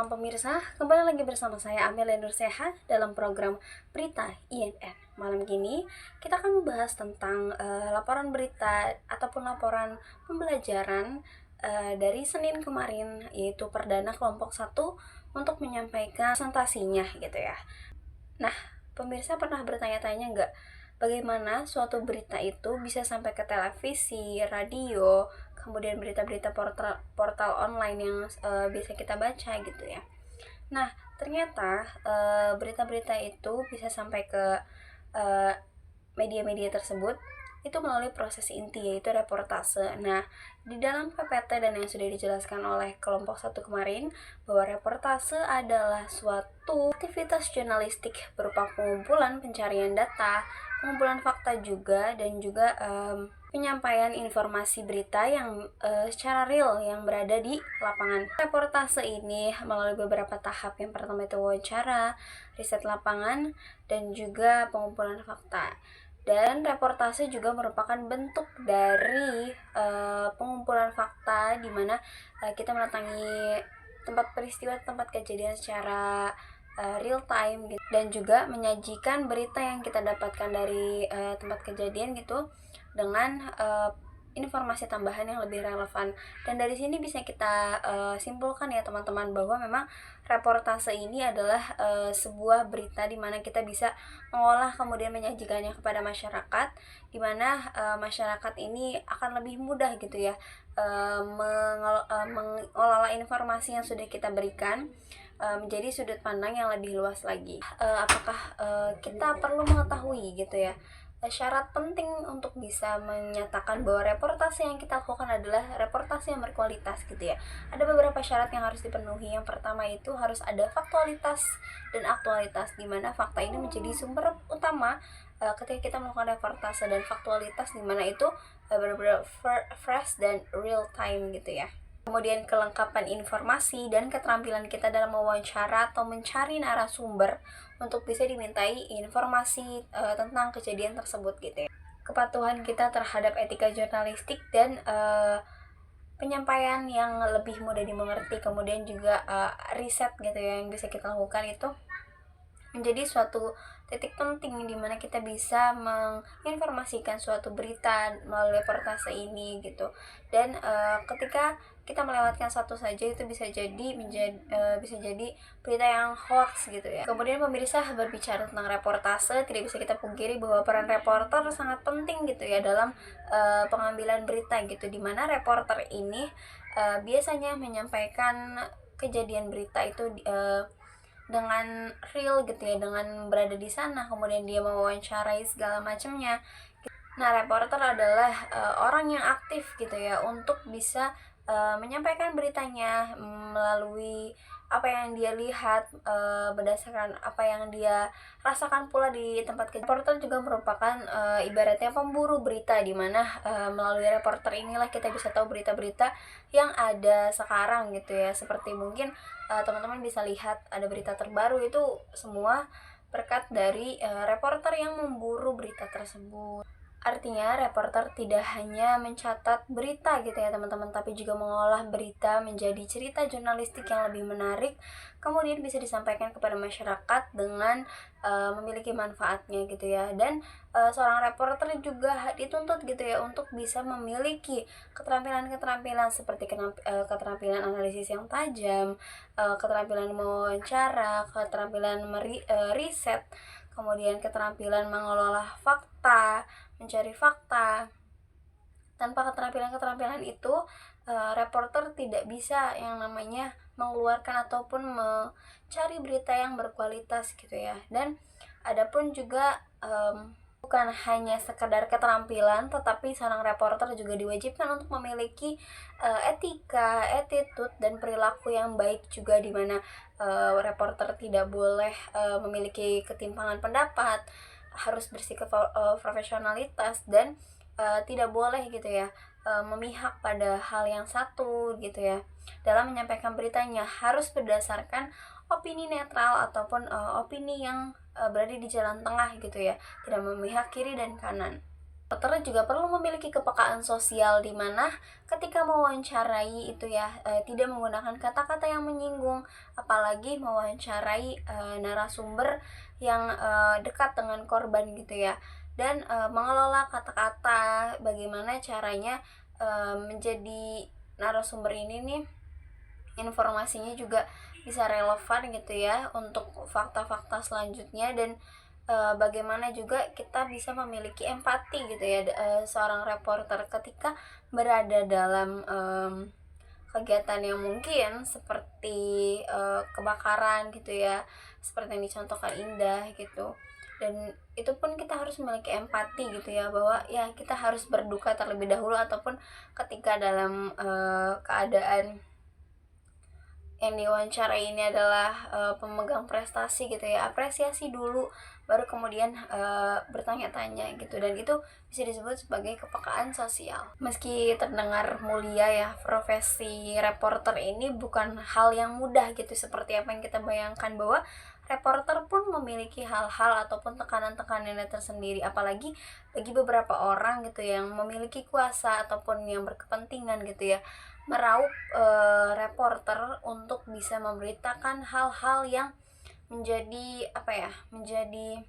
Malam pemirsa, kembali lagi bersama saya Amelia Nurseha dalam program Berita INN. Malam gini kita akan membahas tentang laporan berita ataupun laporan pembelajaran dari Senin kemarin, yaitu perdana kelompok 1 untuk menyampaikan presentasinya gitu ya. Nah, pemirsa pernah bertanya-tanya nggak bagaimana suatu berita itu bisa sampai ke televisi, radio, kemudian berita-berita portal online yang bisa kita baca gitu ya. Nah, ternyata berita-berita itu bisa sampai ke media-media tersebut itu melalui proses inti, yaitu reportase. Nah, di dalam PPT dan yang sudah dijelaskan oleh kelompok 1 kemarin, bahwa reportase adalah suatu aktivitas jurnalistik berupa pengumpulan pencarian data, pengumpulan fakta juga, dan juga penyampaian informasi berita yang secara real yang berada di lapangan. Reportase ini melalui beberapa tahap. Yang pertama itu wawancara, riset lapangan, dan juga pengumpulan fakta. Dan reportase juga merupakan bentuk dari pengumpulan fakta, di mana kita mendatangi tempat peristiwa, tempat kejadian secara real time gitu, dan juga menyajikan berita yang kita dapatkan dari tempat kejadian gitu dengan informasi tambahan yang lebih relevan. Dan dari sini bisa kita simpulkan ya teman-teman, bahwa memang reportase ini adalah sebuah berita di mana kita bisa mengolah kemudian menyajikannya kepada masyarakat, di mana masyarakat ini akan lebih mudah gitu ya mengelola informasi yang sudah kita berikan menjadi sudut pandang yang lebih luas lagi. Apakah kita perlu mengetahui gitu ya syarat penting untuk bisa menyatakan bahwa reportase yang kita lakukan adalah reportase yang berkualitas gitu ya. Ada beberapa syarat yang harus dipenuhi. Yang pertama itu harus ada faktualitas dan aktualitas, di mana fakta ini menjadi sumber utama ketika kita melakukan reportase, dan faktualitas di mana itu benar-benar fresh dan real time gitu ya. Kemudian kelengkapan informasi dan keterampilan kita dalam mewawancara atau mencari narasumber untuk bisa dimintai informasi tentang kejadian tersebut gitu ya. Kepatuhan kita terhadap etika jurnalistik dan penyampaian yang lebih mudah dimengerti, kemudian juga riset gitu ya yang bisa kita lakukan, itu menjadi suatu titik penting di mana kita bisa menginformasikan suatu berita melalui reportase ini gitu. Dan ketika kita melewatkan satu saja, itu bisa jadi berita yang hoax gitu ya. Kemudian pemirsa, berbicara tentang reportase, tidak bisa kita pungkiri bahwa peran reporter sangat penting gitu ya dalam pengambilan berita gitu, di mana reporter ini biasanya menyampaikan kejadian berita itu dengan real gitu ya, dengan berada di sana, kemudian dia mewawancarai segala macamnya. Nah, reporter adalah orang yang aktif gitu ya untuk bisa menyampaikan beritanya melalui apa yang dia lihat, berdasarkan apa yang dia rasakan pula di tempat kejadian. Reporter juga merupakan ibaratnya pemburu berita, di mana melalui reporter inilah kita bisa tahu berita-berita yang ada sekarang gitu ya. Seperti mungkin teman-teman bisa lihat ada berita terbaru, itu semua berkat dari reporter yang memburu berita tersebut. Artinya reporter tidak hanya mencatat berita gitu ya teman-teman, tapi juga mengolah berita menjadi cerita jurnalistik yang lebih menarik, kemudian bisa disampaikan kepada masyarakat dengan memiliki manfaatnya gitu ya. Dan seorang reporter juga dituntut gitu ya untuk bisa memiliki keterampilan-keterampilan seperti keterampilan analisis yang tajam, keterampilan mewawancara, keterampilan riset, kemudian keterampilan mengelola fakta, mencari fakta. Tanpa keterampilan-keterampilan itu, reporter tidak bisa yang namanya mengeluarkan ataupun mencari berita yang berkualitas gitu ya. Dan adapun juga bukan hanya sekedar keterampilan, tetapi seorang reporter juga diwajibkan untuk memiliki etika, attitude, dan perilaku yang baik juga, di mana reporter tidak boleh memiliki ketimpangan pendapat, harus bersikap profesionalitas, dan tidak boleh gitu ya memihak pada hal yang satu gitu ya. Dalam menyampaikan beritanya harus berdasarkan opini netral ataupun opini yang berada di jalan tengah gitu ya, tidak memihak kiri dan kanan. Reporter juga perlu memiliki kepekaan sosial di mana ketika mewawancarai itu ya tidak menggunakan kata-kata yang menyinggung, apalagi mewawancarai narasumber yang dekat dengan korban gitu ya. Dan mengelola kata-kata, bagaimana caranya menjadi narasumber ini nih informasinya juga bisa relevan gitu ya untuk fakta-fakta selanjutnya. Dan bagaimana juga kita bisa memiliki empati gitu ya, seorang reporter ketika berada dalam kegiatan yang mungkin seperti kebakaran gitu ya, seperti yang dicontohkan Indah gitu. Dan itu pun kita harus memiliki empati gitu ya, bahwa ya kita harus berduka terlebih dahulu, ataupun ketika dalam keadaan yang diwawancara ini adalah pemegang prestasi gitu ya, apresiasi dulu, baru kemudian bertanya-tanya gitu. Dan itu bisa disebut sebagai kepekaan sosial. Meski terdengar mulia ya, profesi reporter ini bukan hal yang mudah gitu, seperti apa yang kita bayangkan, bahwa reporter pun memiliki hal-hal ataupun tekanan-tekanannya tersendiri, apalagi bagi beberapa orang gitu yang memiliki kuasa ataupun yang berkepentingan gitu ya, meraup reporter untuk bisa memberitakan hal-hal yang menjadi menjadi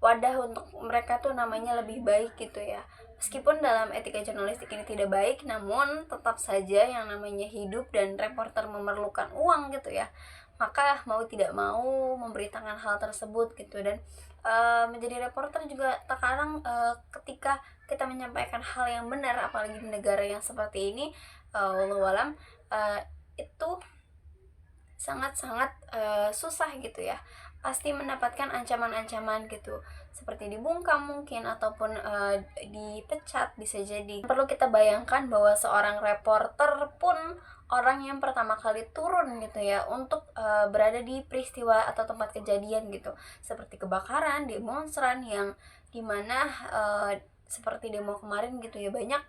wadah untuk mereka tuh namanya lebih baik gitu ya. Meskipun dalam etika jurnalistik ini tidak baik, namun tetap saja yang namanya hidup dan reporter memerlukan uang gitu ya, maka mau tidak mau memberitakan hal tersebut gitu. Dan menjadi reporter juga terkadang ketika kita menyampaikan hal yang benar, apalagi di negara yang seperti ini, wallahu alam, itu sangat-sangat susah gitu ya, pasti mendapatkan ancaman-ancaman gitu, seperti dibungkam mungkin, ataupun dipecat bisa jadi. Perlu kita bayangkan bahwa seorang reporter pun orang yang pertama kali turun gitu ya untuk berada di peristiwa atau tempat kejadian gitu, seperti kebakaran, demonstran yang dimana seperti demo kemarin gitu ya, banyak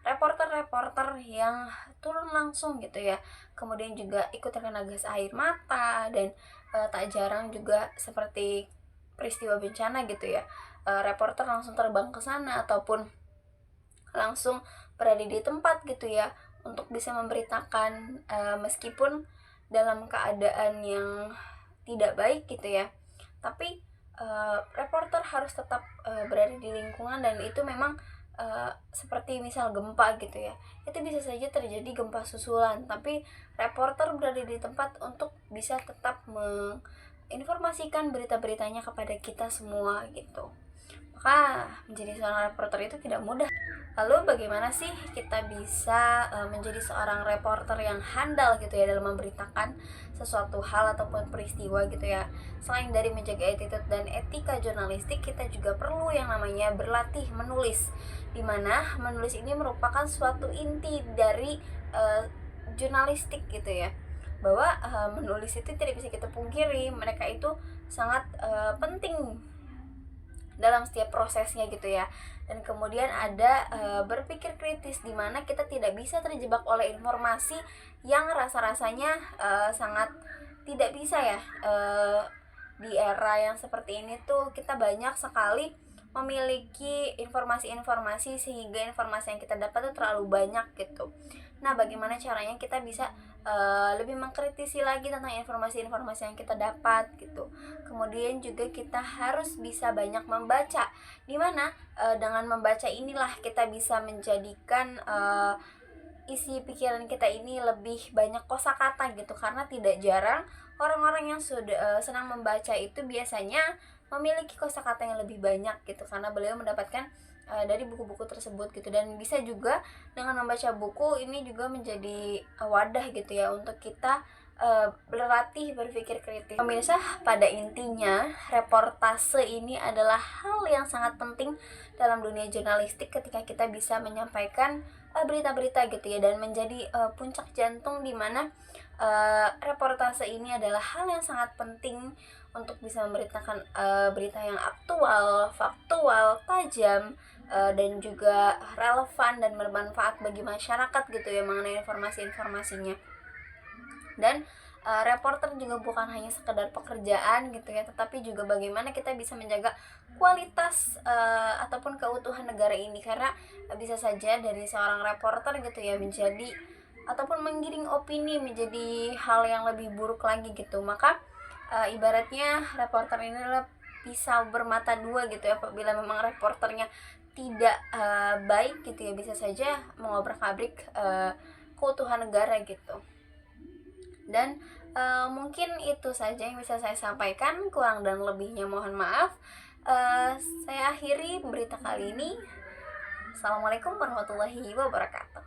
reporter-reporter yang turun langsung gitu ya, kemudian juga ikut terkena gas air mata. Dan tak jarang juga seperti peristiwa bencana gitu ya, reporter langsung terbang ke sana ataupun langsung berada di tempat gitu ya, untuk bisa memberitakan meskipun dalam keadaan yang tidak baik gitu ya, tapi reporter harus tetap berada di lingkungan. Dan itu memang seperti misal gempa gitu ya, itu bisa saja terjadi gempa susulan, tapi reporter berada di tempat untuk bisa tetap menginformasikan berita-beritanya kepada kita semua gitu. Maka menjadi seorang reporter itu tidak mudah. Lalu bagaimana sih kita bisa menjadi seorang reporter yang handal gitu ya dalam memberitakan sesuatu hal ataupun peristiwa gitu ya. Selain dari menjaga attitude dan etika jurnalistik, kita juga perlu yang namanya berlatih menulis, dimana menulis ini merupakan suatu inti dari jurnalistik gitu ya, bahwa menulis itu tidak bisa kita pungkiri, mereka itu sangat penting dalam setiap prosesnya gitu ya. Dan kemudian ada berpikir kritis, di mana kita tidak bisa terjebak oleh informasi yang rasa-rasanya sangat tidak bisa ya. Di era yang seperti ini tuh kita banyak sekali memiliki informasi-informasi, sehingga informasi yang kita dapat tuh terlalu banyak gitu. Nah, bagaimana caranya kita bisa lebih mengkritisi lagi tentang informasi-informasi yang kita dapat gitu. Kemudian juga kita harus bisa banyak membaca, dimana dengan membaca inilah kita bisa menjadikan isi pikiran kita ini lebih banyak kosakata gitu. Karena tidak jarang orang-orang yang sudah senang membaca itu biasanya memiliki kosakata yang lebih banyak gitu, karena beliau mendapatkan dari buku-buku tersebut gitu. Dan bisa juga dengan membaca buku ini juga menjadi wadah gitu ya untuk kita berlatih berpikir kritis. Pemirsa, pada intinya reportase ini adalah hal yang sangat penting dalam dunia jurnalistik ketika kita bisa menyampaikan berita-berita gitu ya, dan menjadi puncak jantung di mana reportase ini adalah hal yang sangat penting untuk bisa memberitakan berita yang aktual, faktual, tajam, dan juga relevan dan bermanfaat bagi masyarakat gitu ya mengenai informasi-informasinya. Dan reporter juga bukan hanya sekedar pekerjaan gitu ya, tetapi juga bagaimana kita bisa menjaga kualitas ataupun keutuhan negara ini. Karena bisa saja dari seorang reporter gitu ya menjadi ataupun menggiring opini menjadi hal yang lebih buruk lagi gitu. Maka ibaratnya reporter ini adalah pisau bermata dua gitu ya. Apabila memang reporternya tidak baik gitu ya, bisa saja mengobrak-abrik keutuhan negara gitu. Dan mungkin itu saja yang bisa saya sampaikan, kurang dan lebihnya mohon maaf. Saya akhiri berita kali ini. Assalamualaikum warahmatullahi wabarakatuh.